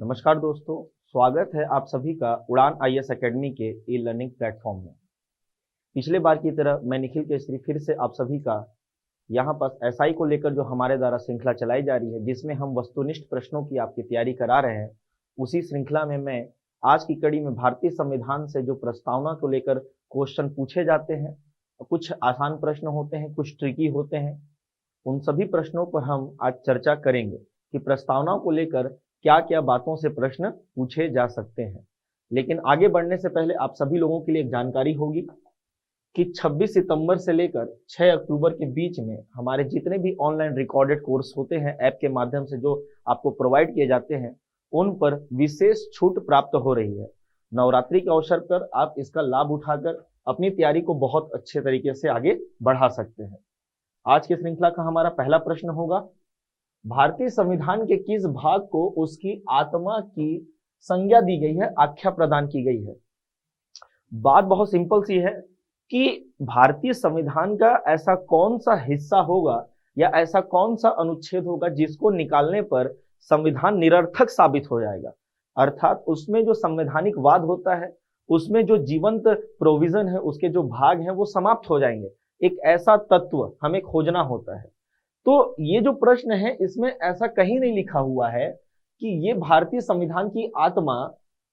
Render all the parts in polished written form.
नमस्कार दोस्तों, स्वागत है आप सभी का उड़ान आईएएस एकेडमी के ई लर्निंग प्लेटफॉर्म में। पिछले बार की तरह मैं निखिल केसरी फिर से आप सभी का यहाँ पर एसआई को लेकर जो हमारे द्वारा श्रृंखला चलाई जा रही है, जिसमें हम वस्तुनिष्ठ प्रश्नों की आपकी तैयारी करा रहे हैं, उसी श्रृंखला में मैं आज की कड़ी में भारतीय संविधान से जो प्रस्तावना को लेकर क्वेश्चन पूछे जाते हैं, कुछ आसान प्रश्न होते हैं, कुछ ट्रिकी होते हैं, उन सभी प्रश्नों पर हम आज चर्चा करेंगे कि प्रस्तावनाओं को लेकर क्या क्या बातों से प्रश्न पूछे जा सकते हैं। लेकिन आगे बढ़ने से पहले आप सभी लोगों के लिए एक जानकारी होगी कि 26 सितंबर से लेकर 6 अक्टूबर के बीच में हमारे जितने भी ऑनलाइन रिकॉर्डेड कोर्स होते हैं ऐप के माध्यम से जो आपको प्रोवाइड किए जाते हैं, उन पर विशेष छूट प्राप्त हो रही है। नवरात्रि के अवसर पर आप इसका लाभ उठाकर अपनी तैयारी को बहुत अच्छे तरीके से आगे बढ़ा सकते हैं। आज की श्रृंखला का हमारा पहला प्रश्न होगा, भारतीय संविधान के किस भाग को उसकी आत्मा की संज्ञा दी गई है, आख्या प्रदान की गई है? बात बहुत सिंपल सी है कि भारतीय संविधान का ऐसा कौन सा हिस्सा होगा या ऐसा कौन सा अनुच्छेद होगा जिसको निकालने पर संविधान निरर्थक साबित हो जाएगा। अर्थात उसमें जो संवैधानिक वाद होता है, उसमें जो जीवंत प्रोविजन है, उसके जो भाग हैं वो समाप्त हो जाएंगे। एक ऐसा तत्व हमें खोजना होता है। तो ये जो प्रश्न है इसमें ऐसा कहीं नहीं लिखा हुआ है कि ये भारतीय संविधान की आत्मा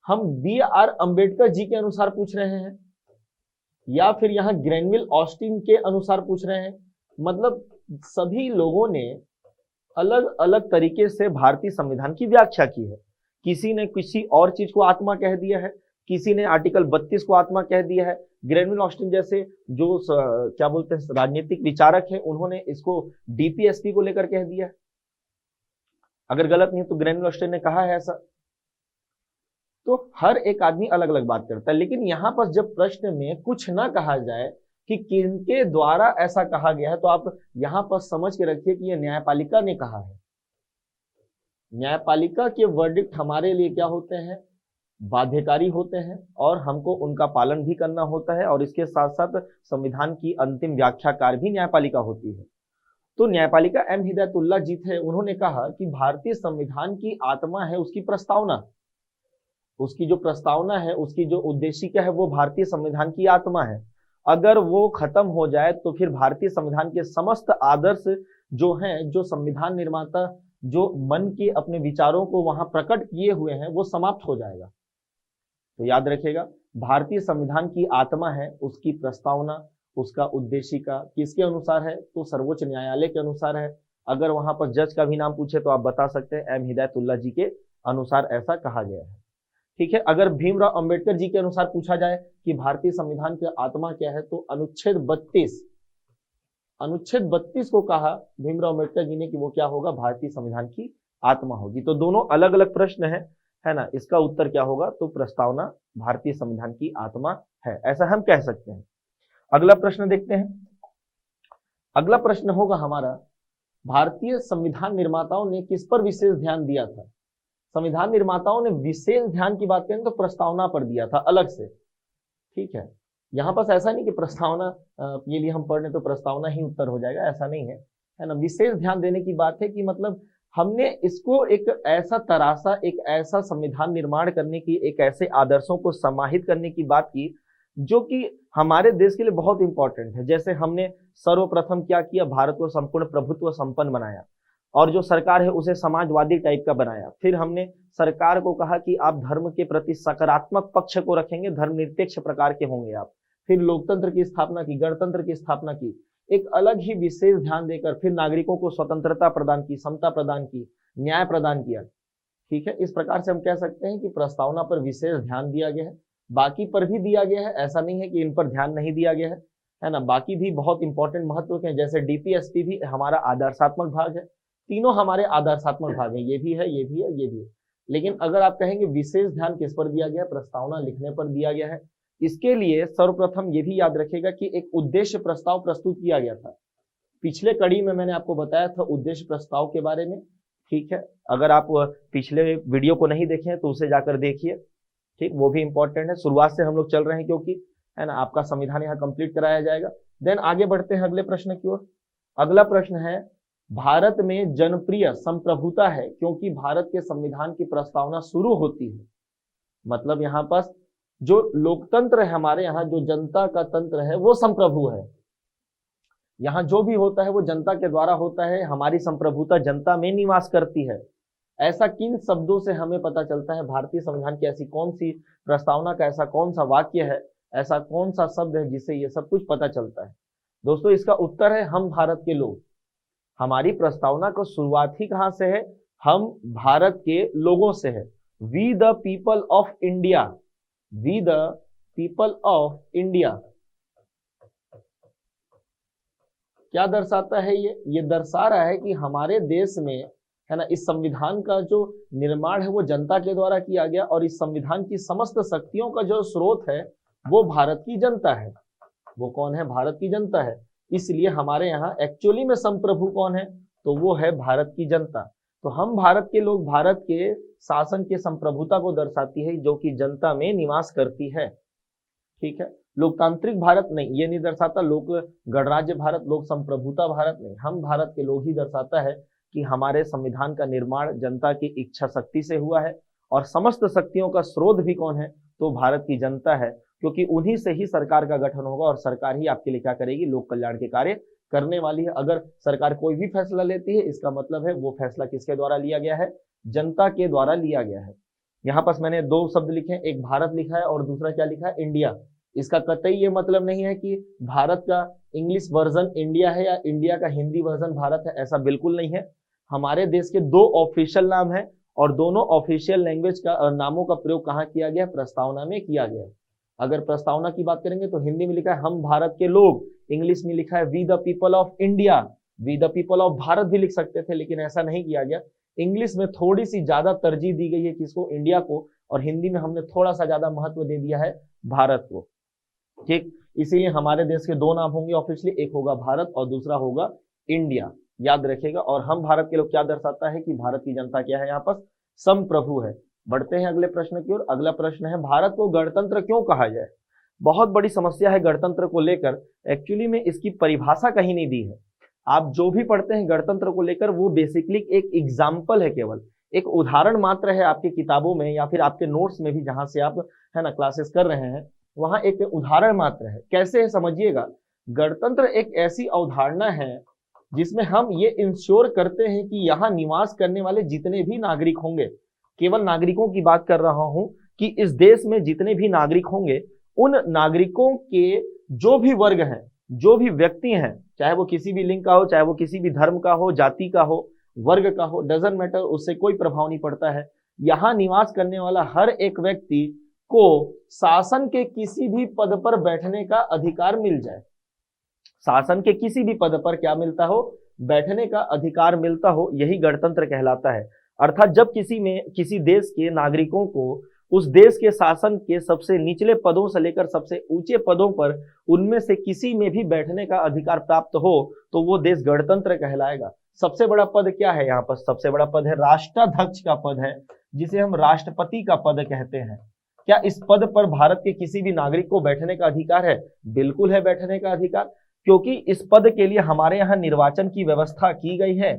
हम बी.आर. अंबेडकर जी के अनुसार पूछ रहे हैं या फिर यहाँ ग्रैनविल ऑस्टिन के अनुसार पूछ रहे हैं। मतलब सभी लोगों ने अलग अलग तरीके से भारतीय संविधान की व्याख्या की है। किसी ने किसी और चीज को आत्मा कह दिया है, किसी ने आर्टिकल 32 को आत्मा कह दिया है। ग्रैनविल ऑस्टिन जैसे जो क्या बोलते हैं राजनीतिक विचारक है, उन्होंने इसको डीपीएसपी को लेकर कह दिया है। अगर गलत नहीं तो ग्रैनविल ऑस्टिन ने कहा है ऐसा। तो हर एक आदमी अलग अलग बात करता है, लेकिन यहाँ पर जब प्रश्न में कुछ ना कहा जाए कि किनके द्वारा ऐसा कहा गया है, तो आप यहाँ पर समझ के रखिए कि यह न्यायपालिका ने कहा है। न्यायपालिका के वर्डिक्ट हमारे लिए क्या होते हैं? बाध्यकारी होते हैं और हमको उनका पालन भी करना होता है। और इसके साथ साथ संविधान की अंतिम व्याख्याकार भी न्यायपालिका होती है। तो न्यायपालिका एम हिदायतुल्लाह जी थे, उन्होंने कहा कि भारतीय संविधान की आत्मा है उसकी प्रस्तावना। उसकी जो प्रस्तावना है, उसकी जो उद्देशिका है, वो भारतीय संविधान की आत्मा है। अगर वो खत्म हो जाए तो फिर भारतीय संविधान के समस्त आदर्श जो हैं, जो संविधान निर्माता जो मन के अपने विचारों को वहां प्रकट किए हुए हैं, वो समाप्त हो जाएगा। तो याद रखिएगा, भारतीय संविधान की आत्मा है उसकी प्रस्तावना, उसका उद्देशिका किसके अनुसार है? तो सर्वोच्च न्यायालय के अनुसार है। अगर वहां पर जज का भी नाम पूछे तो आप बता सकते हैं एम हिदायतुल्लाह जी के अनुसार ऐसा कहा गया है। ठीक है। अगर भीमराव अंबेडकर जी के अनुसार पूछा जाए कि भारतीय संविधान की आत्मा क्या है, तो अनुच्छेद 32 को कहा भीमराव अंबेडकर जी ने कि वो क्या होगा? भारतीय संविधान की आत्मा होगी। तो दोनों अलग अलग प्रश्न है ना। इसका उत्तर क्या होगा? तो प्रस्तावना भारतीय संविधान की आत्मा है, ऐसा हम कह सकते हैं। अगला प्रश्न देखते हैं। अगला प्रश्न होगा हमारा, भारतीय संविधान निर्माताओं ने किस पर विशेष ध्यान दिया था? संविधान निर्माताओं ने विशेष ध्यान की बात करें तो प्रस्तावना पर दिया था अलग से। ठीक है। यहाँ पर ऐसा नहीं कि प्रस्तावना ये लिए हम पढ़ लें तो प्रस्तावना ही उत्तर हो जाएगा, ऐसा नहीं है ना। विशेष ध्यान देने की बात है कि मतलब हमने इसको एक ऐसा तरासा, एक ऐसा संविधान निर्माण करने की, एक ऐसे आदर्शों को समाहित करने की बात की जो कि हमारे देश के लिए बहुत इंपॉर्टेंट है। जैसे हमने सर्वप्रथम क्या किया? भारत को संपूर्ण प्रभुत्व संपन्न बनाया और जो सरकार है उसे समाजवादी टाइप का बनाया। फिर हमने सरकार को कहा कि आप धर्म के प्रति सकारात्मक पक्ष को रखेंगे, धर्मनिरपेक्ष प्रकार के होंगे आप। फिर लोकतंत्र की स्थापना की, गणतंत्र की स्थापना की, एक अलग ही विशेष ध्यान देकर फिर नागरिकों को स्वतंत्रता प्रदान की, समता प्रदान की, न्याय प्रदान किया। ठीक है। इस प्रकार से हम कह सकते हैं कि प्रस्तावना पर विशेष ध्यान दिया गया है। बाकी पर भी दिया गया है, ऐसा नहीं है कि इन पर ध्यान नहीं दिया गया है ना। बाकी भी बहुत इंपॉर्टेंट महत्व के हैं, जैसे डीपीएसपी भी हमारा आदर्शात्मक भाग है। तीनों हमारे आदर्शात्मक भाग हैं, ये भी है, ये भी है, ये भी है। लेकिन अगर आप कहेंगे विशेष ध्यान किस पर दिया गया? प्रस्तावना लिखने पर दिया गया है। इसके लिए सर्वप्रथम ये भी याद रखिएगा कि एक उद्देश्य प्रस्ताव प्रस्तुत किया गया था। पिछले कड़ी में मैंने आपको बताया था उद्देश्य प्रस्ताव के बारे में। ठीक है। अगर आप पिछले वीडियो को नहीं देखे तो उसे जाकर देखिए। ठीक, वो भी इंपॉर्टेंट है। शुरुआत से हम लोग चल रहे हैं क्योंकि है ना, आपका संविधान यहाँ कंप्लीट कराया जाएगा। देन आगे बढ़ते हैं अगले प्रश्न की ओर। अगला प्रश्न है भारत में जनप्रिय संप्रभुता है क्योंकि भारत के संविधान की प्रस्तावना शुरू होती है, मतलब यहाँ पास जो लोकतंत्र है हमारे यहाँ, जो जनता का तंत्र है वो संप्रभु है। यहाँ जो भी होता है वो जनता के द्वारा होता है, हमारी संप्रभुता जनता में निवास करती है। ऐसा किन शब्दों से हमें पता चलता है? भारतीय संविधान की ऐसी कौन सी प्रस्तावना का ऐसा कौन सा वाक्य है, ऐसा कौन सा शब्द है जिससे ये सब कुछ पता चलता है? दोस्तों इसका उत्तर है हम भारत के लोग। हमारी प्रस्तावना को शुरुआत ही कहां से है? हम भारत के लोगों से है। We the people of India, we the people of India क्या दर्शाता है? ये दर्शा रहा है कि हमारे देश में है ना, इस संविधान का जो निर्माण है वो जनता के द्वारा किया गया और इस संविधान की समस्त शक्तियों का जो स्रोत है वो भारत की जनता है। वो कौन है? भारत की जनता है। इसलिए हमारे यहाँ एक्चुअली में संप्रभु कौन है? तो वो है भारत की जनता। तो हम भारत के लोग भारत के शासन के संप्रभुता को दर्शाती है जो कि जनता में निवास करती है। ठीक है, लोकतांत्रिक भारत नहीं, ये नहीं दर्शाता लोक गणराज्य भारत, लोक संप्रभुता भारत नहीं, हम भारत के लोग ही दर्शाता है कि हमारे संविधान का निर्माण जनता की इच्छा शक्ति से हुआ है और समस्त शक्तियों का स्रोत भी कौन है? तो भारत की जनता है, क्योंकि उन्हीं से ही सरकार का गठन होगा और सरकार ही आपके लिए क्या करेगी? लोक कल्याण के कार्य करने वाली है। अगर सरकार कोई भी फैसला लेती है इसका मतलब है वो फैसला किसके द्वारा लिया गया है? जनता के द्वारा लिया गया है। यहाँ पास मैंने दो शब्द लिखे हैं, एक भारत लिखा है और दूसरा क्या लिखा है? इंडिया। इसका कतई ये मतलब नहीं है कि भारत का इंग्लिश वर्जन इंडिया है या इंडिया का हिंदी वर्जन भारत है, ऐसा बिल्कुल नहीं है। हमारे देश के दो ऑफिशियल नाम है और दोनों ऑफिशियल लैंग्वेज का नामों का प्रयोग कहाँ किया गया? प्रस्तावना में किया गया। अगर प्रस्तावना की बात करेंगे तो हिंदी में लिखा है हम भारत के लोग, इंग्लिश में लिखा है we the people of India. We the people of Bharat भी लिख सकते थे लेकिन ऐसा नहीं किया गया। इंग्लिश में थोड़ी सी ज्यादा तरजीह दी गई है किसको? इंडिया को, और हिंदी में हमने थोड़ा सा ज्यादा महत्व दे दिया है भारत को। ठीक, इसीलिए हमारे देश के दो नाम होंगे ऑफिशियली, एक होगा भारत और दूसरा होगा इंडिया, याद रखिएगा। और हम भारत के लोग क्या दर्शाता है कि भारत की जनता क्या है? यहाँ पर संप्रभु है। बढ़ते हैं अगले प्रश्न की ओर। अगला प्रश्न है भारत को गणतंत्र क्यों कहा जाए? बहुत बड़ी समस्या है गणतंत्र को लेकर। एक्चुअली में इसकी परिभाषा कहीं नहीं दी है। आप जो भी पढ़ते हैं गणतंत्र को लेकर वो बेसिकली एक एग्जाम्पल है, केवल एक उदाहरण मात्र है आपकी किताबों में या फिर आपके नोट्स में भी जहां से आप है ना क्लासेस कर रहे हैं, वहां एक उदाहरण मात्र है। कैसे है समझिएगा। गणतंत्र एक ऐसी अवधारणा है जिसमें हम ये इंश्योर करते हैं कि यहाँ निवास करने वाले जितने भी नागरिक होंगे, केवल नागरिकों की बात कर रहा हूं, कि इस देश में जितने भी नागरिक होंगे उन नागरिकों के जो भी वर्ग हैं, जो भी व्यक्ति हैं, चाहे वो किसी भी लिंग का हो, चाहे वो किसी भी धर्म का हो, जाति का हो, वर्ग का हो, डजंट मैटर, उससे कोई प्रभाव नहीं पड़ता है। यहाँ निवास करने वाला हर एक व्यक्ति को शासन के किसी भी पद पर बैठने का अधिकार मिल जाए। शासन के किसी भी पद पर क्या मिलता हो? बैठने का अधिकार मिलता हो, यही गणतंत्र कहलाता है। अर्थात जब किसी देश के नागरिकों को उस देश के शासन के सबसे निचले पदों से लेकर सबसे ऊंचे पदों पर उनमें से किसी में भी बैठने का अधिकार प्राप्त हो तो वो देश गणतंत्र कहलाएगा। सबसे बड़ा पद क्या है? यहाँ पर सबसे बड़ा पद है राष्ट्राध्यक्ष का पद है, जिसे हम राष्ट्रपति का पद कहते हैं। क्या इस पद पर भारत के किसी भी नागरिक को बैठने का अधिकार है? बिल्कुल है बैठने का अधिकार, क्योंकि इस पद के लिए हमारे यहाँ निर्वाचन की व्यवस्था की गई है।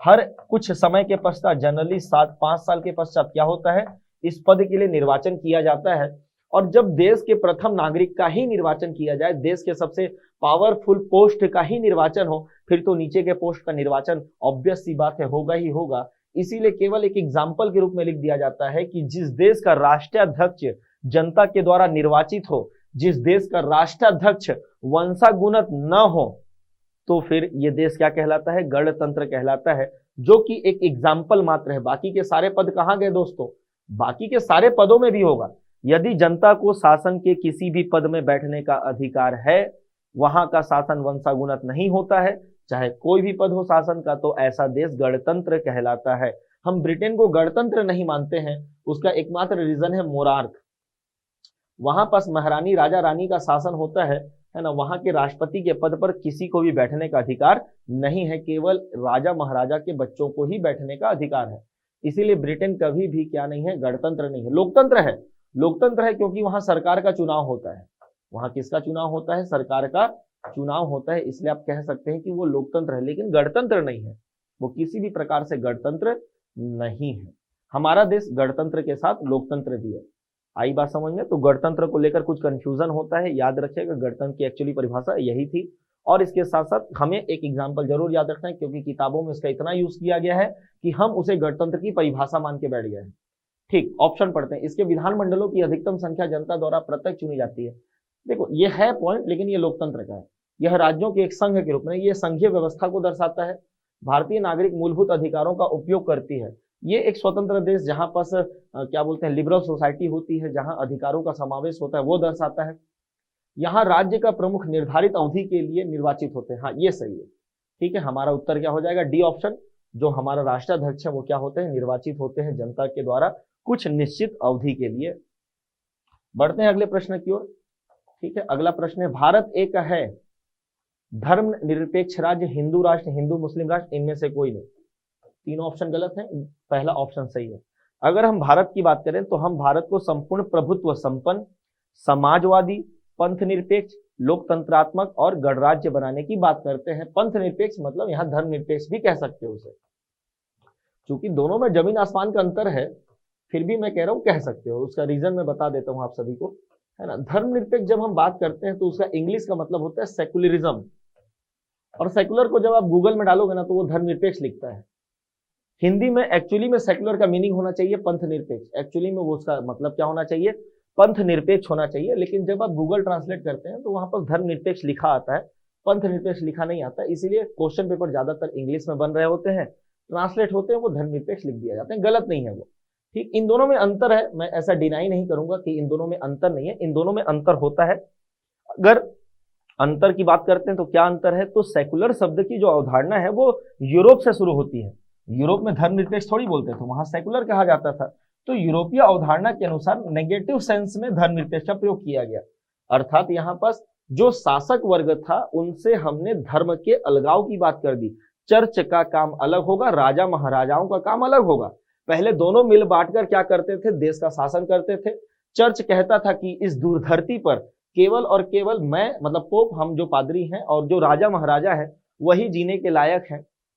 हर कुछ समय के पश्चात, जनरली 7-5 साल के पश्चात क्या होता है? इस पद के लिए निर्वाचन किया जाता है। और जब देश के प्रथम नागरिक का ही निर्वाचन किया जाए, देश के सबसे पावरफुल पोस्ट का ही निर्वाचन हो, फिर तो नीचे के पोस्ट का निर्वाचन ऑब्वियस सी बात है होगा ही होगा। इसीलिए केवल एक एग्जाम्पल के रूप में लिख दिया जाता है कि जिस देश का राष्ट्राध्यक्ष जनता के द्वारा निर्वाचित हो, जिस देश का राष्ट्राध्यक्ष वंशागुणत न हो, तो फिर ये देश क्या कहलाता है? गणतंत्र कहलाता है, जो कि एक एग्जाम्पल मात्र है। बाकी के सारे पद कहाँ गए दोस्तों? बाकी के सारे पदों में भी होगा। यदि जनता को शासन के किसी भी पद में बैठने का अधिकार है, वहां का शासन वंशागुणत नहीं होता है, चाहे कोई भी पद हो शासन का, तो ऐसा देश गणतंत्र कहलाता है। हम ब्रिटेन को गणतंत्र नहीं मानते हैं, उसका एकमात्र रीजन है मोरार्क। वहां पास महारानी राजा रानी का शासन होता है ना। वहां के राष्ट्रपति के पद पर किसी को भी बैठने का अधिकार नहीं है, केवल राजा महाराजा के बच्चों को ही बैठने का अधिकार है। इसीलिए ब्रिटेन कभी भी क्या नहीं है? गणतंत्र नहीं है, लोकतंत्र है। लोकतंत्र है क्योंकि वहां सरकार का चुनाव होता है। वहां किसका चुनाव होता है? सरकार का चुनाव होता है, इसलिए आप कह सकते हैं कि वो लोकतंत्र है, लेकिन गणतंत्र नहीं है। वो किसी भी प्रकार से गणतंत्र नहीं है। हमारा देश गणतंत्र के साथ लोकतंत्र भी है। आई बात समझ में? तो गणतंत्र को लेकर कुछ कंफ्यूजन होता है, याद रखिएगा गणतंत्र की एक्चुअली परिभाषा यही थी। और इसके साथ साथ हमें एक एग्जाम्पल जरूर याद रखना है, क्योंकि किताबों में इसका इतना यूज किया गया है कि हम उसे गणतंत्र की परिभाषा मान के बैठ गए हैं। ठीक, ऑप्शन पढ़ते हैं। इसके विधानमंडलों की अधिकतम संख्या जनता द्वारा प्रत्यक्ष चुनी जाती है। देखो ये है पॉइंट, लेकिन ये लोकतंत्र का है। यह राज्यों के एक संघ के रूप में, ये संघीय व्यवस्था को दर्शाता है। भारतीय नागरिक मूलभूत अधिकारों का उपयोग करती है। ये एक स्वतंत्र देश जहां पास क्या बोलते हैं लिबरल सोसाइटी होती है, जहां अधिकारों का समावेश होता है, वो दर्शाता है। यहाँ राज्य का प्रमुख निर्धारित अवधि के लिए निर्वाचित होते हैं। हाँ ये सही है। ठीक है, हमारा उत्तर क्या हो जाएगा? D option. जो हमारा राष्ट्राध्यक्ष है वो क्या होते हैं? निर्वाचित होते हैं जनता के द्वारा कुछ निश्चित अवधि के लिए। बढ़ते हैं अगले प्रश्न की ओर। ठीक है, अगला प्रश्न है, भारत एक है धर्म निरपेक्ष राज्य, हिंदू राष्ट्र, हिंदू मुस्लिम राष्ट्र, इनमें से कोई नहीं। तीनों ऑप्शन गलत है, पहला ऑप्शन सही है। अगर हम भारत की बात करें तो हम भारत को संपूर्ण प्रभुत्व संपन्न, समाजवादी, पंथ निरपेक्ष, लोकतंत्रात्मक और गणराज्य बनाने की बात करते हैं। पंथ निरपेक्ष मतलब यहाँ धर्म निरपेक्ष भी कह सकते हो उसे, क्योंकि दोनों में जमीन आसमान का अंतर है, फिर भी मैं कह रहा हूँ कह सकते हो। उसका रीजन मैं बता देता हूँ आप सभी को, है ना। धर्मनिरपेक्ष जब हम बात करते हैं तो उसका इंग्लिश का मतलब होता है सेकुलरिज्म, और सेकुलर को जब आप गूगल में डालोगे ना तो वो धर्मनिरपेक्ष लिखता है। हिंदी में एक्चुअली में सेकुलर का मीनिंग होना चाहिए पंथ निरपेक्ष, एक्चुअली में वो उसका मतलब क्या होना चाहिए? पंथ निरपेक्ष होना चाहिए। लेकिन जब आप गूगल ट्रांसलेट करते हैं तो वहां पर धर्मनिरपेक्ष लिखा आता है, पंथ निरपेक्ष लिखा नहीं आता। इसीलिए क्वेश्चन पेपर ज्यादातर इंग्लिश में बन रहे होते हैं, ट्रांसलेट होते हैं वो धर्मनिरपेक्ष लिख दिया जाता है। गलत नहीं है वो, ठीक। इन दोनों में अंतर है, मैं ऐसा डिनाई नहीं करूंगा कि इन दोनों में अंतर नहीं है, इन दोनों में अंतर होता है। अगर अंतर की बात करते हैं तो क्या अंतर है? तो सेकुलर शब्द की जो अवधारणा है वो यूरोप से शुरू होती है। यूरोप में धर्मनिरपेक्ष थोड़ी बोलते थे, वहां सेकुलर कहा जाता था। तो यूरोपीय अवधारणा के अनुसार नेगेटिव सेंस में धर्मनिरपेक्ष का प्रयोग किया गया, अर्थात यहाँ पास जो शासक वर्ग था उनसे हमने धर्म के अलगाव की बात कर दी। चर्च का काम अलग होगा, राजा महाराजाओं का काम अलग होगा। पहले दोनों मिल बांटकर क्या करते थे? देश का शासन करते थे। चर्च कहता था कि इस धरती पर केवल और केवल मैं, मतलब पोप, हम जो पादरी हैं और जो राजा महाराजा है वही जीने के लायक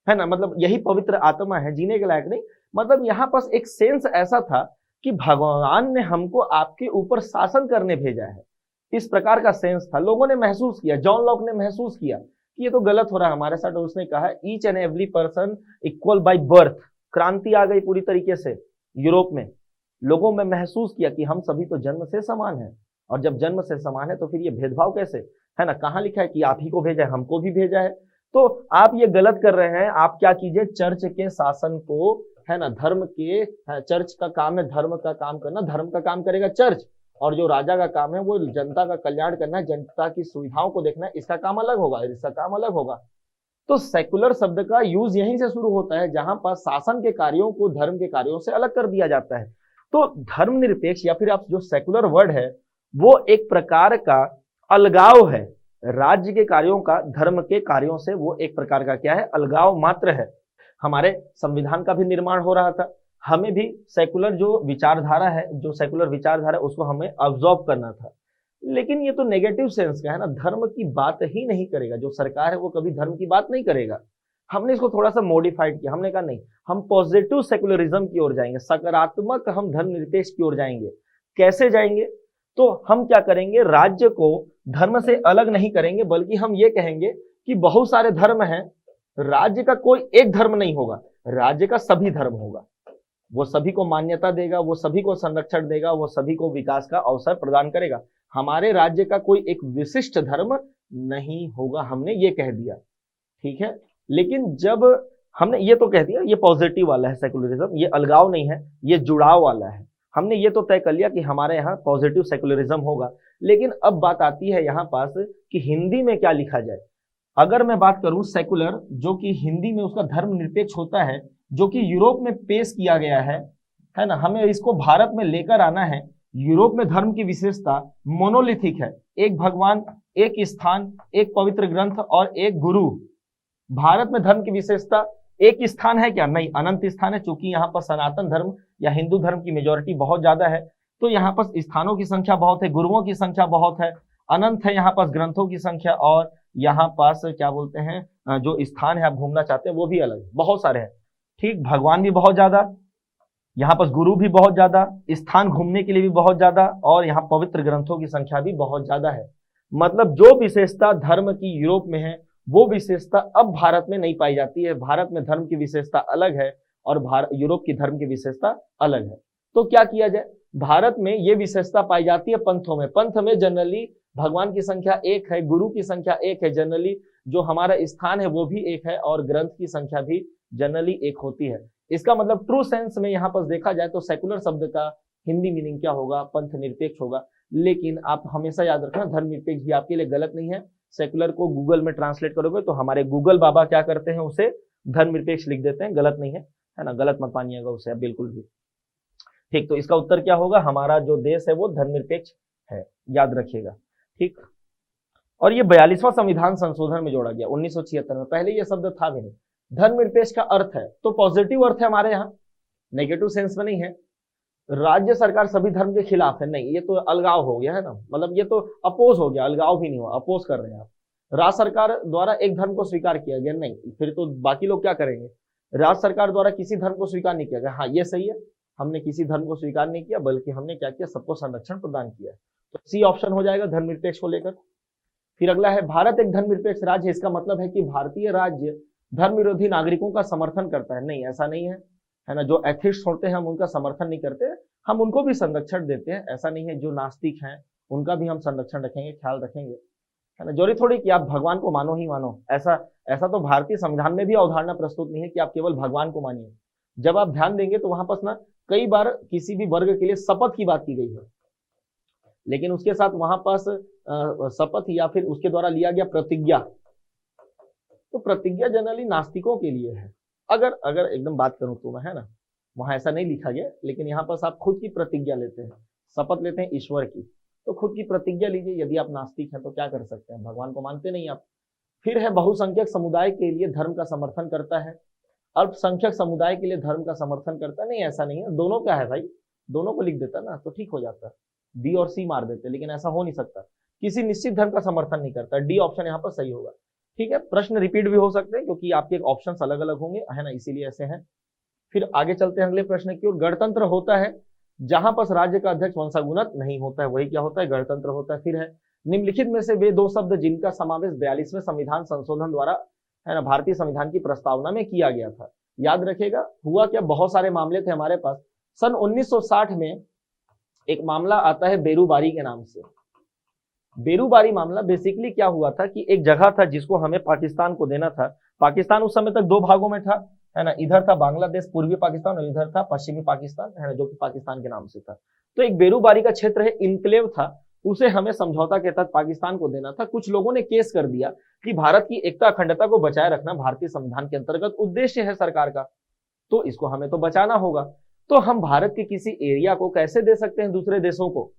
है ना, मतलब यही पवित्र आत्मा है, जीने के लायक नहीं। मतलब यहाँ पास एक सेंस ऐसा था कि भगवान ने हमको आपके ऊपर शासन करने भेजा है, इस प्रकार का सेंस था। लोगों ने महसूस किया, जॉन लॉक ने महसूस किया कि ये तो गलत हो रहा है हमारे साथ। उसने कहा each and every person equal by birth. क्रांति आ गई पूरी तरीके से यूरोप में, लोगों में महसूस किया कि हम सभी तो जन्म से समान हैं, और जब जन्म से समान है तो फिर ये भेदभाव कैसे, है ना। कहाँ लिखा है कि आप ही को भेजा है, हमको भी भेजा है? तो आप ये गलत कर रहे हैं। आप क्या कीजिए, चर्च के शासन को, है ना, धर्म के, चर्च का काम है धर्म का काम करना, धर्म का काम करेगा चर्च, और जो राजा का काम है वो जनता का कल्याण करना है, जनता की सुविधाओं को देखना है, इसका काम अलग होगा, इसका काम अलग होगा। तो सेकुलर शब्द का यूज यहीं से शुरू होता है, जहां पर शासन के कार्यों को धर्म के कार्यों से अलग कर दिया जाता है। तो धर्मनिरपेक्ष या फिर आप जो सेकुलर वर्ड है वो एक प्रकार का अलगाव है, राज्य के कार्यों का धर्म के कार्यों से वो एक प्रकार का क्या है, अलगाव मात्र है। हमारे संविधान का भी निर्माण हो रहा था, हमें भी सेकुलर जो विचारधारा है, जो सेकुलर विचारधारा उसको हमें ऑब्जॉर्व करना था। लेकिन ये तो नेगेटिव सेंस का है ना, धर्म की बात ही नहीं करेगा। जो सरकार है वो कभी धर्म की बात नहीं करेगा। हमने इसको थोड़ा सा मॉडिफाइड किया, हमने कहा नहीं, हम पॉजिटिव सेकुलरिज्म की ओर जाएंगे, सकारात्मक हम धर्मनिरपेक्ष की ओर जाएंगे। कैसे जाएंगे? तो हम क्या करेंगे, राज्य को धर्म से अलग नहीं करेंगे, बल्कि हम ये कहेंगे कि बहुत सारे धर्म हैं, राज्य का कोई एक धर्म नहीं होगा, राज्य का सभी धर्म होगा। वो सभी को मान्यता देगा, वो सभी को संरक्षण देगा, वो सभी को विकास का अवसर प्रदान करेगा। हमारे राज्य का कोई एक विशिष्ट धर्म नहीं होगा, हमने ये कह दिया, ठीक है। लेकिन जब हमने ये तो कह दिया, ये पॉजिटिव वाला है सेकुलरिज्म, ये अलगाव नहीं है, ये जुड़ाव वाला है। हमने ये तो तय कर लिया कि हमारे यहाँ पॉजिटिव सेकुलरिज्म होगा। लेकिन अब बात आती है यहाँ पास कि हिंदी में क्या लिखा जाए। अगर मैं बात करूं सेकुलर, जो कि हिंदी में उसका धर्मनिरपेक्ष होता है, जो कि यूरोप में पेश किया गया है ना, हमें इसको भारत में लेकर आना है। यूरोप में धर्म की विशेषता मोनोलिथिक है, एक भगवान, एक स्थान, एक पवित्र ग्रंथ और एक गुरु। भारत में धर्म की विशेषता एक स्थान है क्या? नहीं, अनंत स्थान है। चूंकि यहाँ पर सनातन धर्म या हिंदू धर्म की मेजोरिटी बहुत ज्यादा है, तो यहाँ पर स्थानों की संख्या बहुत है, गुरुओं की संख्या बहुत है, अनंत है यहाँ पास ग्रंथों की संख्या, और यहाँ पास क्या बोलते हैं, जो स्थान है आप घूमना चाहते हैं वो भी अलग है, बहुत सारे हैं। ठीक, भगवान भी बहुत ज्यादा, यहाँ पर गुरु भी बहुत ज्यादा, स्थान घूमने के लिए भी बहुत ज्यादा, और यहाँ पवित्र ग्रंथों की संख्या भी बहुत ज्यादा है। मतलब जो विशेषता धर्म की यूरोप में है वो विशेषता अब भारत में नहीं पाई जाती है। भारत में धर्म की विशेषता अलग है और यूरोप की धर्म की विशेषता अलग है। तो क्या किया जाए, भारत में ये विशेषता पाई जाती है पंथों में। पंथ में जनरली भगवान की संख्या एक है, गुरु की संख्या एक है, जनरली जो हमारा स्थान है वो भी एक है, और ग्रंथ की संख्या भी जनरली एक होती है। इसका मतलब ट्रू सेंस में यहाँ पर देखा जाए तो सेकुलर शब्द का हिंदी मीनिंग क्या होगा, पंथ निरपेक्ष होगा। लेकिन आप हमेशा याद रखना धर्म निरपेक्ष भी आपके लिए गलत नहीं है। सेकुलर को गूगल में ट्रांसलेट करोगे तो हमारे गूगल बाबा क्या करते हैं, उसे धर्म निरपेक्ष लिख देते हैं, गलत नहीं है ना, गलत मत मानिएगा उसे आप बिल्कुल भी। ठीक, तो इसका उत्तर क्या होगा, हमारा जो देश है वो धर्मनिरपेक्ष है, याद रखिएगा। ठीक, और ये 42वां संविधान संशोधन में जोड़ा गया 1976 में, पहले ये शब्द था भी नहीं। धर्मनिरपेक्ष का अर्थ है तो पॉजिटिव अर्थ है हमारे यहाँ, नेगेटिव सेंस में नहीं है। राज्य सरकार सभी धर्म के खिलाफ है, नहीं, ये तो अलगाव हो गया है ना, मतलब ये तो अपोज हो गया, अलगाव भी नहीं हुआ, अपोज कर रहे हैं आप। राज्य सरकार द्वारा एक धर्म को स्वीकार किया गया, नहीं, फिर तो बाकी लोग क्या करेंगे। राज्य सरकार द्वारा किसी धर्म को स्वीकार नहीं किया गया, हाँ ये सही है, हमने किसी धर्म को स्वीकार नहीं किया बल्कि हमने क्या किया, सबको संरक्षण प्रदान किया। तो सी ऑप्शन हो जाएगा धर्मनिरपेक्ष को लेकर। फिर अगला है भारत एक धर्मनिरपेक्ष राज्य है, इसका मतलब है कि भारतीय राज्य धर्म विरोधी नागरिकों का समर्थन करता है, नहीं ऐसा नहीं है ना। जो एथिस्ट होते हैं हम उनका समर्थन नहीं करते, हम उनको भी संरक्षण देते हैं, ऐसा नहीं है। जो नास्तिक हैं उनका भी हम संरक्षण रखेंगे, ख्याल रखेंगे, है ना। जरूरी थोड़ी कि आप भगवान को मानो ही मानो, ऐसा तो भारतीय संविधान में भी अवधारणा प्रस्तुत नहीं है कि आप केवल भगवान को मानिए। जब आप ध्यान देंगे तो वहां पर ना कई बार किसी भी वर्ग के लिए शपथ की बात की गई है, लेकिन उसके साथ वहां पास शपथ या फिर उसके द्वारा लिया गया प्रतिज्ञा, तो प्रतिज्ञा जनरली नास्तिकों के लिए है। अगर एकदम बात करूं तो मैं, है ना, वहां ऐसा नहीं लिखा गया, लेकिन यहाँ पास आप खुद की प्रतिज्ञा लेते हैं, शपथ लेते हैं ईश्वर की, तो खुद की प्रतिज्ञा लीजिए। यदि आप नास्तिक हैं तो क्या कर सकते हैं, भगवान को मानते नहीं आप। फिर है बहुसंख्यक समुदाय के लिए धर्म का समर्थन करता है, अल्पसंख्यक समुदाय के लिए धर्म का समर्थन करता है, नहीं ऐसा नहीं है, दोनों क्या है भाई, दोनों को लिख देता ना तो ठीक हो जाता, बी और सी मार देते, लेकिन ऐसा हो नहीं सकता। किसी निश्चित धर्म का समर्थन नहीं करता, डी ऑप्शन यहाँ पर सही होगा। ठीक है, प्रश्न रिपीट भी हो सकते हैं क्योंकि आपके ऑप्शंस अलग अलग होंगे, है ना, इसीलिए ऐसे हैं। फिर आगे चलते हैं अगले प्रश्न की ओर। गणतंत्र होता है जहां पर राज्य का अध्यक्ष वंशानुगत नहीं होता है, वही क्या होता है, गणतंत्र होता है। फिर है निम्नलिखित में से वे दो शब्द जिनका समावेश 42वें संविधान संशोधन द्वारा, है ना, भारतीय संविधान की प्रस्तावना में किया गया था। याद रखिएगा, हुआ क्या, बहुत सारे मामले थे हमारे पास। सन 1960 में एक मामला आता है बेरूबारी के नाम से। बेरूबारी मामला बेसिकली क्या हुआ था कि एक जगह था जिसको हमें पाकिस्तान को देना था। पाकिस्तान उस समय तक दो भागों में था, है ना, इधर था बांग्लादेश पूर्वी पाकिस्तान और इधर था पश्चिमी पाकिस्तान, है ना, जो कि पाकिस्तान के नाम से था। तो एक बेरूबारी का क्षेत्र है, इनक्लेव था, उसे हमें समझौता के तहत पाकिस्तान को देना था। कुछ लोगों ने केस कर दिया कि भारत की एकता अखंडता को बचाए रखना भारतीय संविधान के अंतर्गत उद्देश्य है सरकार का, तो इसको हमें तो बचाना होगा। तो हम भारत के किसी एरिया को कैसे दे सकते हैं दूसरे देशों को।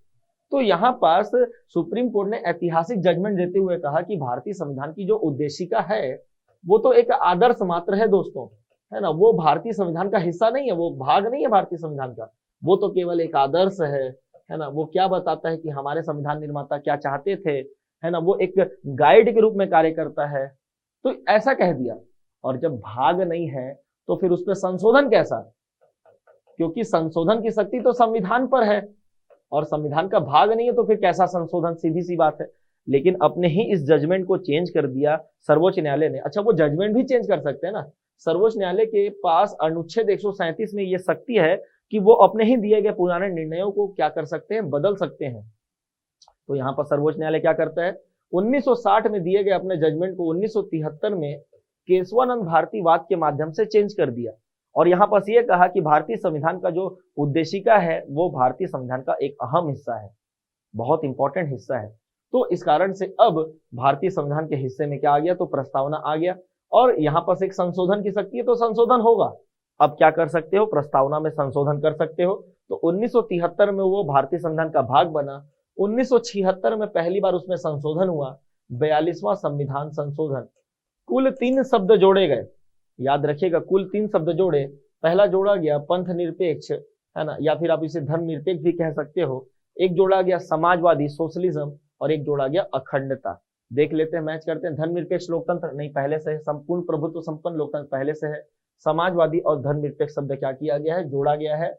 तो यहाँ पास सुप्रीम कोर्ट ने ऐतिहासिक जजमेंट देते हुए कहा कि भारतीय संविधान की जो उद्देशिका है वो तो एक आदर्श मात्र है दोस्तों, है ना, वो भारतीय संविधान का हिस्सा नहीं है, वो भाग नहीं है भारतीय संविधान का, वो तो केवल एक आदर्श है ना। वो क्या बताता है कि हमारे संविधान निर्माता क्या चाहते थे, है ना, वो एक गाइड के रूप में कार्य करता है। तो ऐसा कह दिया, और जब भाग नहीं है तो फिर उस पर संशोधन कैसा, क्योंकि संशोधन की शक्ति तो संविधान पर है और संविधान का भाग नहीं है, तो फिर कैसा संशोधन, सीधी सी बात है। लेकिन अपने ही इस जजमेंट को चेंज कर दिया सर्वोच्च न्यायालय ने। अच्छा, वो जजमेंट भी चेंज कर सकते हैं ना, सर्वोच्च न्यायालय के पास अनुच्छेद 137 में ये शक्ति है कि वो अपने ही दिए गए पुराने निर्णयों को क्या कर सकते हैं, बदल सकते हैं। तो यहाँ पर सर्वोच्च न्यायालय क्या करता है, 1960 में दिए गए अपने जजमेंट को 1973 में केशवानंद भारती वाद के माध्यम से चेंज कर दिया, और यहाँ पर यह कहा कि भारतीय संविधान का जो उद्देशिका है वो भारतीय संविधान का एक अहम हिस्सा है, बहुत इंपॉर्टेंट हिस्सा है। तो इस कारण से अब भारतीय संविधान के हिस्से में क्या आ गया, तो प्रस्तावना आ गया, और यहाँ पर एक संशोधन की शक्ति है तो संशोधन होगा। अब क्या कर सकते हो, प्रस्तावना में संशोधन कर सकते हो। तो 1973 में वो भारतीय संविधान का भाग बना, 1976 में पहली बार उसमें संशोधन हुआ, 42वां संविधान संशोधन। कुल 3 शब्द जोड़े गए, याद रखिएगा, कुल 3 शब्द जोड़े। पहला जोड़ा गया पंथ निरपेक्ष, है ना, या फिर आप इसे धर्म निरपेक्ष भी कह सकते हो। एक जोड़ा गया समाजवादी सोशलिज्म, और एक जोड़ा गया अखंडता। देख लेते हैं, मैच करते हैं। धर्मनिरपेक्ष लोकतंत्र नहीं, पहले से है। संपूर्ण प्रभुत्व संपन्न लोकतंत्र पहले से है। समाजवादी और धर्मनिरपेक्ष शब्द क्या किया गया है, जोड़ा गया है।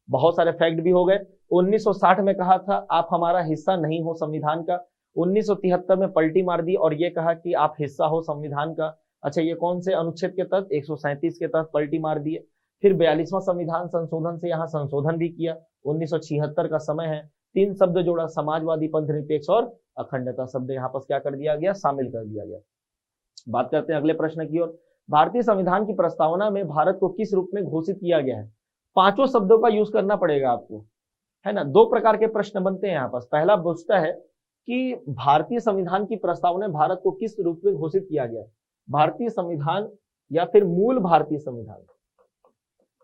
बहुत सारे फैक्ट भी हो गए। 1960 में कहा था आप हमारा हिस्सा नहीं हो संविधान का। 1973 में पलटी मार दी और ये कहा कि आप हिस्सा हो संविधान का। अच्छा, ये कौन से अनुच्छेद के तहत, 137 के तहत पलटी मार दिए। फिर 42वां संविधान संशोधन से यहाँ संशोधन भी किया। 1976 का समय है। 3 शब्द जोड़ा, समाजवादी, पंथ निरपेक्ष और अखंडता शब्द यहाँ पर क्या कर दिया गया, शामिल कर दिया गया। बात करते हैं अगले प्रश्न की ओर। भारतीय संविधान की प्रस्तावना में भारत को किस रूप में घोषित किया गया है। 5 शब्दों का यूज करना पड़ेगा आपको, है ना। 2 प्रकार के प्रश्न बनते हैं यहाँ पर। पहला पूछता है कि भारतीय संविधान की प्रस्तावना में भारत को किस रूप में घोषित किया गया है, भारतीय संविधान या फिर मूल भारतीय संविधान।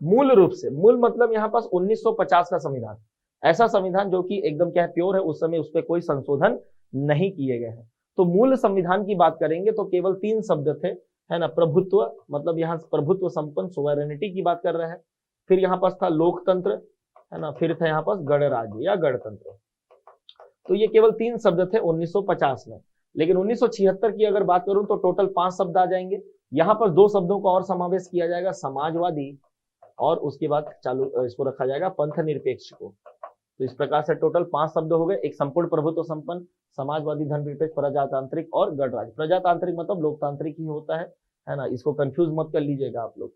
मूल रूप से, मूल मतलब यहाँ पास 1950 का संविधान, ऐसा संविधान जो कि एकदम क्या है, प्योर है। उस समय उस पर कोई संशोधन नहीं किए गए हैं। तो मूल संविधान की बात करेंगे तो केवल 3 शब्द थे, है ना। प्रभुत्व, मतलब यहाँ प्रभुत्व संपन्न, सोवरेनिटी की बात कर रहे हैं। फिर यहाँ पास था लोकतंत्र, है ना। फिर था यहाँ पास गणराज्य या गणतंत्र। तो ये केवल 3 शब्द थे 1950 में। लेकिन 1976 की अगर बात करूं तो टोटल 5 शब्द आ जाएंगे। यहाँ पर 2 शब्दों का और समावेश किया जाएगा, समाजवादी, और उसके बाद चालू इसको रखा जाएगा पंथ निरपेक्ष को। तो इस प्रकार से टोटल 5 शब्द हो गए। एक संपूर्ण प्रभुत्व संपन्न, समाजवादी, धर्मनिरपेक्ष, प्रजातांत्रिक और गणराज्य। प्रजातांत्रिक मतलब लोकतांत्रिक ही होता है ना। इसको कंफ्यूज मत कर लीजिएगा आप लोग।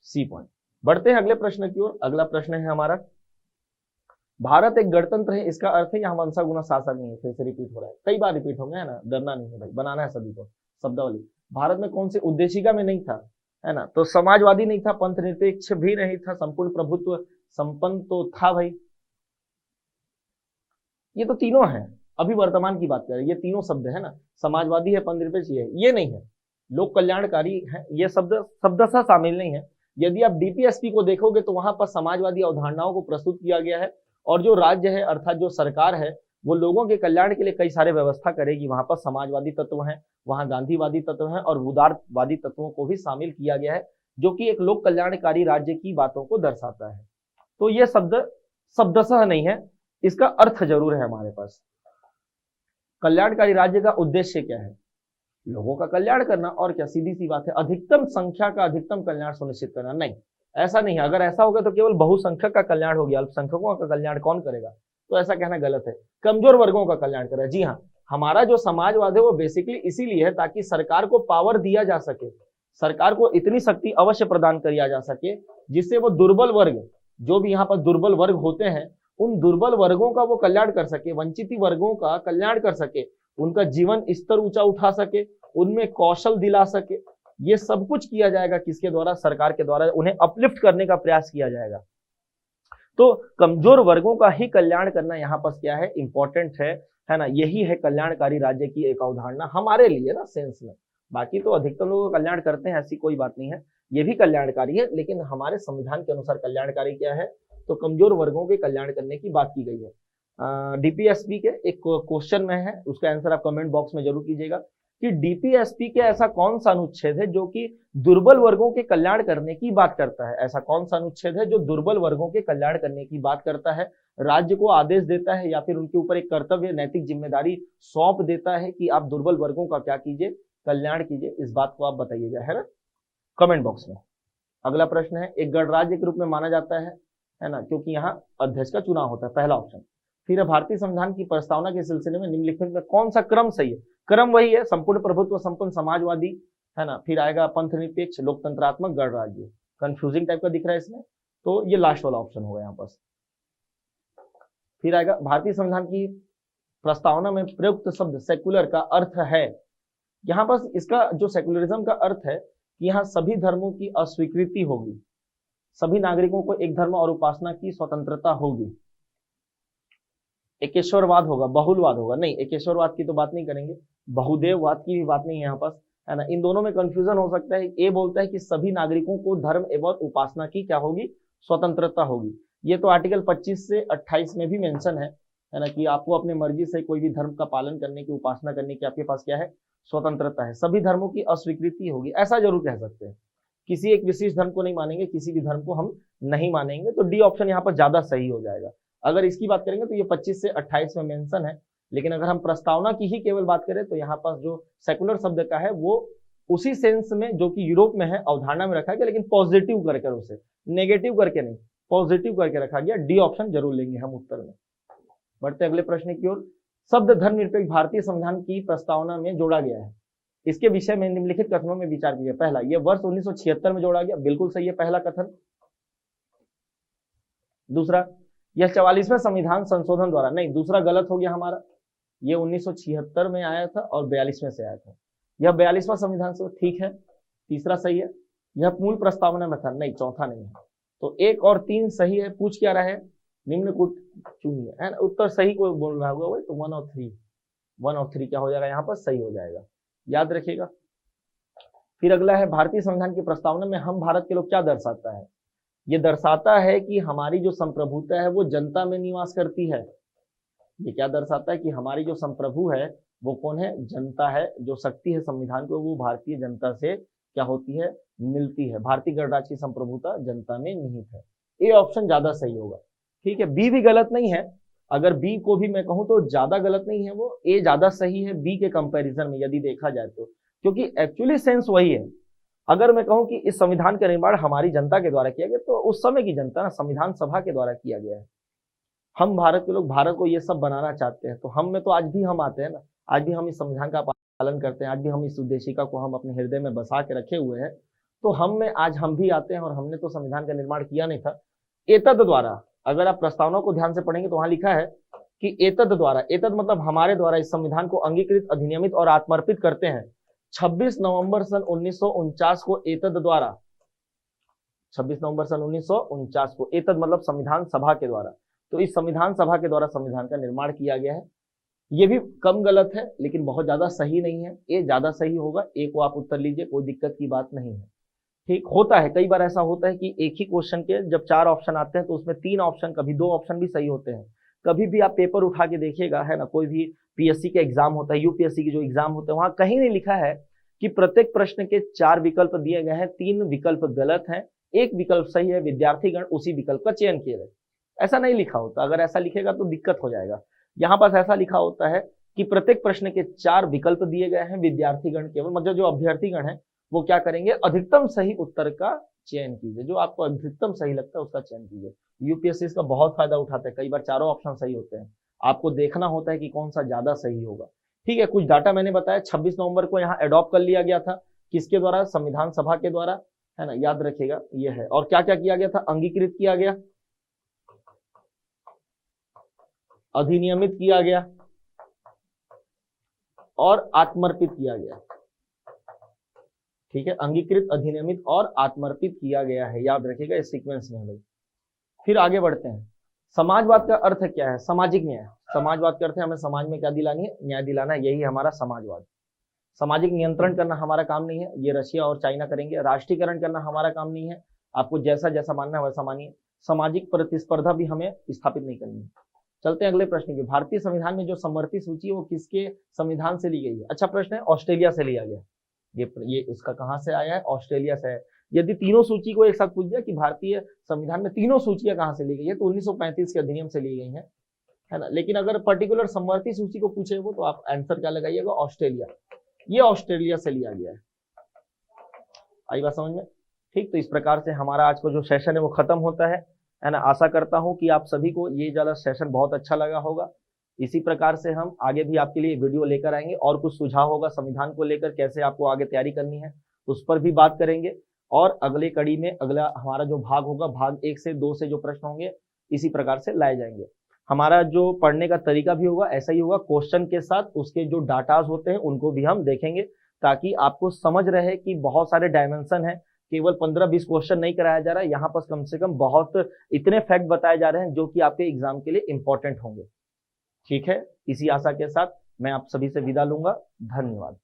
C point. बढ़ते हैं अगले प्रश्न की ओर। अगला प्रश्न है हमारा, भारत एक गणतंत्र है, इसका अर्थ है यहाँ वंशा गुना शासन नहीं है। फिर से रिपीट हो रहा है, कई बार रिपीट होंगे, है ना। डरना नहीं है भाई, बनाना है सभी को शब्दावली। भारत में कौन सी उद्देशिका में नहीं था, है ना। तो समाजवादी नहीं था, पंथ निरपेक्ष भी नहीं था, संपूर्ण प्रभुत्व संपन्न तो था भाई। ये तो तीनों है, अभी वर्तमान की बात करें, ये तीनों शब्द है ना। समाजवादी है, पंथ निरपेक्ष ये नहीं है। लोक कल्याणकारी है, ये शब्द शब्दशः शामिल नहीं है। यदि आप डीपीएसपी को देखोगे तो वहां पर समाजवादी अवधारणाओं को प्रस्तुत किया गया है। और जो राज्य है अर्थात जो सरकार है वो लोगों के कल्याण के लिए कई सारे व्यवस्था करेगी। वहां पर समाजवादी तत्व हैं, वहां गांधीवादी तत्व हैं और उदारवादी तत्वों को भी शामिल किया गया है, जो कि एक लोक कल्याणकारी राज्य की बातों को दर्शाता है। तो ये शब्द शब्दशः नहीं है, इसका अर्थ जरूर है हमारे पास। कल्याणकारी राज्य का उद्देश्य क्या है, लोगों का कल्याण करना, और क्या, सीधी सी बात है। अधिकतम संख्या का अधिकतम कल्याण सुनिश्चित करना नहीं, ऐसा नहीं है। अगर ऐसा होगा तो केवल बहुसंख्यक का कल्याण हो गया, अल्पसंख्यकों का कल्याण कौन करेगा, तो ऐसा कहना गलत है। कमजोर वर्गों का कल्याण करेगा। जी हाँ, हमारा जो समाजवाद है वो बेसिकली इसीलिए है ताकि सरकार को पावर दिया जा सके, सरकार को इतनी शक्ति अवश्य प्रदान किया जा सके जिससे वो दुर्बल वर्ग, जो भी यहाँ पर दुर्बल वर्ग होते हैं, उन दुर्बल वर्गों का वो कल्याण कर सके, वंचित वर्गों का कल्याण कर सके, उनका जीवन स्तर ऊंचा उठा सके, उनमें कौशल दिला सके। ये सब कुछ किया जाएगा किसके द्वारा, सरकार के द्वारा। उन्हें अपलिफ्ट करने का प्रयास किया जाएगा। तो कमजोर वर्गों का ही कल्याण करना यहाँ पर क्या है, इंपॉर्टेंट है ना। यही है कल्याणकारी राज्य की एक अवधारणा हमारे लिए ना, सेंस में। बाकी तो अधिकतर लोग कल्याण करते हैं, ऐसी कोई बात नहीं है, ये भी कल्याणकारी है। लेकिन हमारे संविधान के अनुसार कल्याणकारी क्या है, तो कमजोर वर्गों के कल्याण करने की बात की गई है। डीपीएसपी के एक क्वेश्चन में है, उसका आंसर आप कमेंट बॉक्स में जरूर कीजिएगा कि डीपीएसपी के ऐसा कौन सा अनुच्छेद है जो कि दुर्बल वर्गों के कल्याण करने की बात करता है। ऐसा कौन सा अनुच्छेद है जो दुर्बल वर्गों के कल्याण करने की बात करता है, राज्य को आदेश देता है या फिर उनके ऊपर एक कर्तव्य, नैतिक जिम्मेदारी सौंप देता है कि आप दुर्बल वर्गों का क्या कीजिए, कल्याण कीजिए। इस बात को आप बताइएगा, है ना, कमेंट बॉक्स में। अगला प्रश्न है, एक गणराज्य के रूप में माना जाता है ना, क्योंकि यहाँ अध्यक्ष का चुनाव होता है, पहला ऑप्शन। फिर भारतीय संविधान की प्रस्तावना के सिलसिले में निम्नलिखित में कौन सा क्रम सही है, क्रम वही है, संपूर्ण प्रभुत्व संपन्न, समाजवादी, है ना। फिर आएगा पंथ निरपेक्ष, लोकतंत्रात्मक, गणराज्य। कंफ्यूजिंग टाइप का दिख रहा है इसमें, तो ये लास्ट वाला ऑप्शन होगा यहाँ पास। फिर आएगा भारतीय संविधान की प्रस्तावना में प्रयुक्त शब्द सेक्युलर का अर्थ है। यहाँ पास इसका जो सेक्युलरिज्म का अर्थ है कि यहाँ सभी धर्मों की अस्वीकृति होगी, सभी नागरिकों को एक धर्म और उपासना की स्वतंत्रता होगी। एकेश्वरवाद होगा, बहुलवाद होगा नहीं, एकेश्वरवाद की तो बात नहीं करेंगे, बहुदेववाद की भी बात नहीं है यहाँ पास, है ना। इन दोनों में कंफ्यूजन हो सकता है। ए बोलता है कि सभी नागरिकों को धर्म एवं उपासना की क्या होगी, स्वतंत्रता होगी। ये तो आर्टिकल 25 से 28 में भी मेंशन है ना, कि आपको अपने मर्जी से कोई भी धर्म का पालन करने की, उपासना करने की आपके पास क्या है, स्वतंत्रता है। सभी धर्मों की अस्वीकृति होगी, ऐसा जरूर कह सकते हैं। किसी एक विशेष धर्म को नहीं मानेंगे, किसी भी धर्म को हम नहीं मानेंगे, तो डी ऑप्शन यहाँ पर ज्यादा सही हो जाएगा। अगर इसकी बात करेंगे तो ये 25 से 28 में मेंशन है, लेकिन अगर हम प्रस्तावना की ही केवल बात करें तो यहाँ पास जो सेकुलर शब्द का है वो उसी सेंस में जो कि यूरोप में है अवधारणा में रखा गया, लेकिन पॉजिटिव करके, उसे नेगेटिव करके नहीं, पॉजिटिव करके रखा गया। डी ऑप्शन जरूर लेंगे हम उत्तर में। बढ़ते अगले प्रश्न की ओर। शब्द धर्मनिरपेक्ष भारतीय संविधान की प्रस्तावना में जोड़ा गया है, इसके विषय में निम्नलिखित कथनों में विचार कीजिए। पहला, यह वर्ष 1976 में जोड़ा गया, बिल्कुल सही है पहला कथन। दूसरा, यह 44वें संविधान संशोधन द्वारा, नहीं दूसरा गलत हो गया हमारा, यह 1976 में आया था और 42वें से आया था, यह 42वां संविधान से, ठीक है। तीसरा सही है, यह मूल प्रस्तावना में था, नहीं चौथा नहीं है। तो 1 और 3 सही है। पूछ क्या रहा है, निम्न को चुनिए, है ना। उत्तर सही को बोल रहा होगा तो 1 और 3 क्या हो जाएगा यहाँ पर, सही हो जाएगा, याद रखिएगा। फिर अगला है, भारतीय संविधान की प्रस्तावना में हम भारत के लोग क्या दर्शाता है। ये दर्शाता है कि हमारी जो संप्रभुता है वो जनता में निवास करती है। ये क्या दर्शाता है कि हमारी जो संप्रभु है वो कौन है, जनता है। जो शक्ति है संविधान को वो भारतीय जनता से क्या होती है, मिलती है। भारतीय गणराज्य की संप्रभुता जनता में निहित है। ए ऑप्शन ज्यादा सही होगा, ठीक है। बी भी गलत नहीं है, अगर बी को भी मैं कहूं तो ज्यादा गलत नहीं है, वो ए ज्यादा सही है बी के कंपैरिजन में यदि देखा जाए तो, क्योंकि एक्चुअली सेंस वही है। अगर मैं कहूं कि इस संविधान का निर्माण हमारी जनता के द्वारा किया गया, तो उस समय की जनता ना संविधान सभा के द्वारा किया गया है। हम भारत के लोग भारत को ये सब बनाना चाहते हैं, तो हम में तो आज भी हम आते हैं ना, आज भी हम इस संविधान का पालन करते हैं, आज भी हम इस उद्देशिका को हम अपने हृदय में बसा के रखे हुए हैं। तो हम में आज हम भी आते हैं और हमने तो संविधान का निर्माण किया नहीं था। एतद द्वारा, अगर आप प्रस्तावना को ध्यान से पढ़ेंगे तो वहां लिखा है कि एतद द्वारा, एतद मतलब हमारे द्वारा इस संविधान को अंगीकृत, अधिनियमित और आत्मर्पित करते हैं 26 नवंबर सन 1949 को। एतद द्वारा 26 नवंबर सन 1949 को, एतद मतलब संविधान सभा के द्वारा। तो इस संविधान सभा के द्वारा संविधान का निर्माण किया गया है। ये भी कम गलत है लेकिन बहुत ज्यादा सही नहीं है, ए ज्यादा सही होगा। ए को आप उत्तर लीजिए, कोई दिक्कत की बात नहीं है, ठीक। होता है कई बार ऐसा होता है कि एक ही क्वेश्चन के जब 4 ऑप्शन आते हैं तो उसमें 3 ऑप्शन, कभी 2 ऑप्शन भी सही होते हैं। कभी भी आप पेपर उठा के देखिएगा, है ना, कोई भी पीएससी का एग्जाम होता है, यूपीएससी की जो एग्जाम होते हैं, वहां कहीं नहीं लिखा है कि प्रत्येक प्रश्न के 4 विकल्प दिए गए हैं, 3 विकल्प गलत हैं, 1 विकल्प सही है, विद्यार्थीगण उसी विकल्प का चयन किए गए। ऐसा नहीं लिखा होता, अगर ऐसा लिखेगा तो दिक्कत हो जाएगा। यहाँ पास ऐसा लिखा होता है कि प्रत्येक प्रश्न के 4 विकल्प दिए गए हैं, विद्यार्थीगण केवल, मतलब जो अभ्यर्थीगण है वो क्या करेंगे, अधिकतम सही उत्तर का चयन कीजिए, जो आपको अधिकतम सही लगता है उसका चयन कीजिए। यूपीएससी इसका बहुत फायदा उठाते हैं, कई बार 4 ऑप्शन सही होते हैं, आपको देखना होता है कि कौन सा ज्यादा सही होगा, ठीक है। कुछ डाटा मैंने बताया, 26 नवंबर को यहाँ एडॉप्ट कर लिया गया था, किसके द्वारा, संविधान सभा के द्वारा, है ना, याद रखिएगा ये है। और क्या क्या किया गया था, अंगीकृत किया गया, अधिनियमित किया गया और आत्मर्पित किया गया, ठीक है। अंगीकृत, अधिनियमित और आत्मर्पित किया गया है, याद रखिएगा इस सीक्वेंस में भाई। फिर आगे बढ़ते हैं। समाजवाद का अर्थ क्या है, सामाजिक न्याय। समाजवाद का अर्थ है हमें समाज में क्या दिलानी है, न्याय दिलाना है, यही हमारा समाजवाद। सामाजिक नियंत्रण करना हमारा काम नहीं है, ये रशिया और चाइना करेंगे। राष्ट्रीयकरण करना हमारा काम नहीं है, आपको जैसा जैसा मानना है वैसा मानिए। सामाजिक प्रतिस्पर्धा भी हमें स्थापित नहीं करनी है। चलते हैं अगले प्रश्न की। भारतीय संविधान में जो समवर्ती सूची है वो किसके संविधान से ली गई है। अच्छा प्रश्न है, ऑस्ट्रेलिया से लिया गया। ये इसका कहां से आया है, ऑस्ट्रेलिया से है। यदि तीनों सूची को एक साथ पूछ दिया कि भारतीय संविधान में तीनों सूचियां कहां से ली गई है, तो 1935 के अधिनियम से ली गई है ना। लेकिन अगर पर्टिकुलर समवर्ती सूची को पूछे वो, तो आप आंसर क्या लगाइएगा, ऑस्ट्रेलिया। ये ऑस्ट्रेलिया से लिया गया है, आई बात समझ में, ठीक। तो इस प्रकार से हमारा आज को जो सेशन है वो खत्म होता है ना। आशा करता हूं कि आप सभी को ये वाला सेशन बहुत अच्छा लगा होगा। इसी प्रकार से हम आगे भी आपके लिए वीडियो लेकर आएंगे, और कुछ सुझाव होगा संविधान को लेकर कैसे आपको आगे तैयारी करनी है उस पर भी बात करेंगे। और अगले कड़ी में अगला हमारा जो भाग होगा, भाग 1 से 2 से जो प्रश्न होंगे इसी प्रकार से लाए जाएंगे। हमारा जो पढ़ने का तरीका भी होगा ऐसा ही होगा, क्वेश्चन के साथ उसके जो डाटाज होते हैं उनको भी हम देखेंगे, ताकि आपको समझ रहे कि बहुत सारे डायमेंशन है, केवल 15-20 क्वेश्चन नहीं कराया जा रहा है यहाँ पर, कम से कम बहुत इतने फैक्ट बताए जा रहे हैं जो कि आपके एग्जाम के लिए इंपॉर्टेंट होंगे, ठीक है। इसी आशा के साथ मैं आप सभी से विदा लूंगा, धन्यवाद।